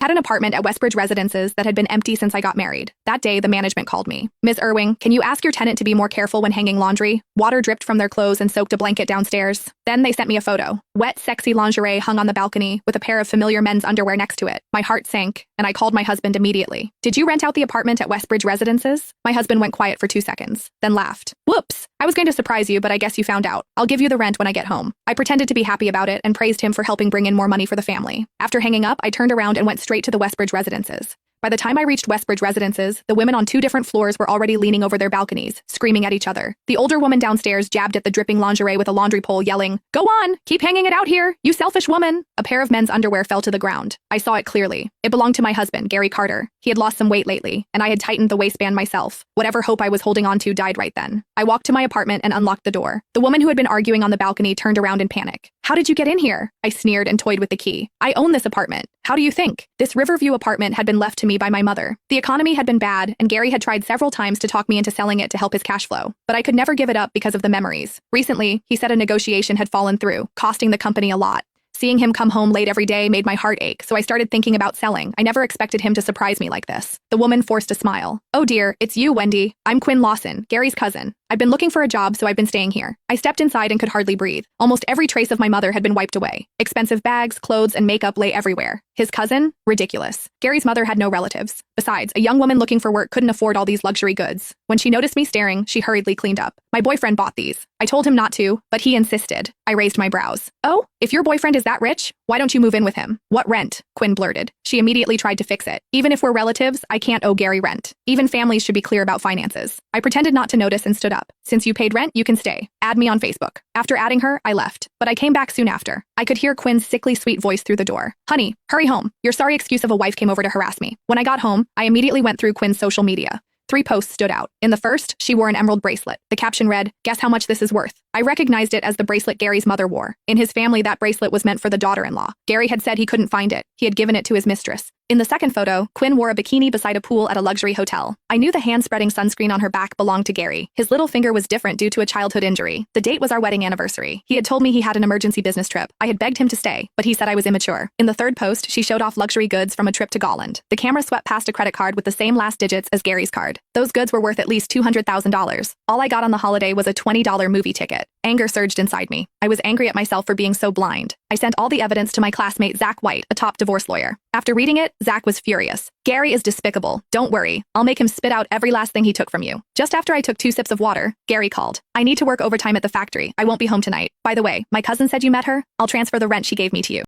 Had an apartment at Westbridge Residences that had been empty since I got married. That day, the management called me. Ms. Irving, can you ask your tenant to be more careful when hanging laundry? Water dripped from their clothes and soaked a blanket downstairs. Then they sent me a photo. Wet, sexy lingerie hung on the balcony with a pair of familiar men's underwear next to it. My heart sank, and I called my husband immediately. Did you rent out the apartment at Westbridge Residences? My husband went quiet for 2 seconds, then laughed. Whoops! I was going to surprise you, but I guess you found out. I'll give you the rent when I get home. I pretended to be happy about it and praised him for helping bring in more money for the family. After hanging up, I turned around and went straight to the Westbridge Residences. By the time I reached Westbridge Residences, the women on 2 different floors were already leaning over their balconies, screaming at each other. The older woman downstairs jabbed at the dripping lingerie with a laundry pole, yelling, "Go on! Keep hanging it out here, you selfish woman!" A pair of men's underwear fell to the ground. I saw it clearly. It belonged to my husband, Gary Carter. He had lost some weight lately, and I had tightened the waistband myself. Whatever hope I was holding on to died right then. I walked to my apartment and unlocked the door. The woman who had been arguing on the balcony turned around in panic. "How did you get in here?" I sneered and toyed with the key. "I own this apartment. How do you think?" This Riverview apartment had been left to me by my mother. The economy had been bad, and Gary had tried several times to talk me into selling it to help his cash flow. But I could never give it up because of the memories. Recently, he said a negotiation had fallen through, costing the company a lot. Seeing him come home late every day made my heart ache, so I started thinking about selling. I never expected him to surprise me like this. The woman forced a smile. "Oh dear, it's you, Wendy. I'm Quinn Lawson, Gary's cousin. I've been looking for a job, so I've been staying here." I stepped inside and could hardly breathe. Almost every trace of my mother had been wiped away. Expensive bags, clothes, and makeup lay everywhere. His cousin? Ridiculous. Gary's mother had no relatives. Besides, a young woman looking for work couldn't afford all these luxury goods. When she noticed me staring, she hurriedly cleaned up. "My boyfriend bought these. I told him not to, but he insisted." I raised my brows. "Oh, if your boyfriend is that rich, why don't you move in with him?" "What rent?" Quinn blurted. She immediately tried to fix it. "Even if we're relatives, I can't owe Gary rent. Even families should be clear about finances." I pretended not to notice and stood up. "Since you paid rent, you can stay. Add me on Facebook." After adding her, I left. But I came back soon after. I could hear Quinn's sickly sweet voice through the door. "Honey, hurry home. Your sorry excuse of a wife came over to harass me." When I got home, I immediately went through Quinn's social media. 3 posts stood out. In the first, she wore an emerald bracelet. The caption read, "Guess how much this is worth." I recognized it as the bracelet Gary's mother wore. In his family, that bracelet was meant for the daughter-in-law. Gary had said he couldn't find it. He had given it to his mistress. In the second photo, Quinn wore a bikini beside a pool at a luxury hotel. I knew the hand-spreading sunscreen on her back belonged to Gary. His little finger was different due to a childhood injury. The date was our wedding anniversary. He had told me he had an emergency business trip. I had begged him to stay, but he said I was immature. In the third post, she showed off luxury goods from a trip to Golland. The camera swept past a credit card with the same last digits as Gary's card. Those goods were worth at least $200,000. All I got on the holiday was a $20 movie ticket. Anger surged inside me. I was angry at myself for being so blind. I sent all the evidence to my classmate Zach White, a top divorce lawyer. After reading it, Zach was furious. "Gary is despicable. Don't worry. I'll make him spit out every last thing he took from you." Just after I took 2 sips of water, Gary called. "I need to work overtime at the factory. I won't be home tonight. By the way, my cousin said you met her. I'll transfer the rent she gave me to you."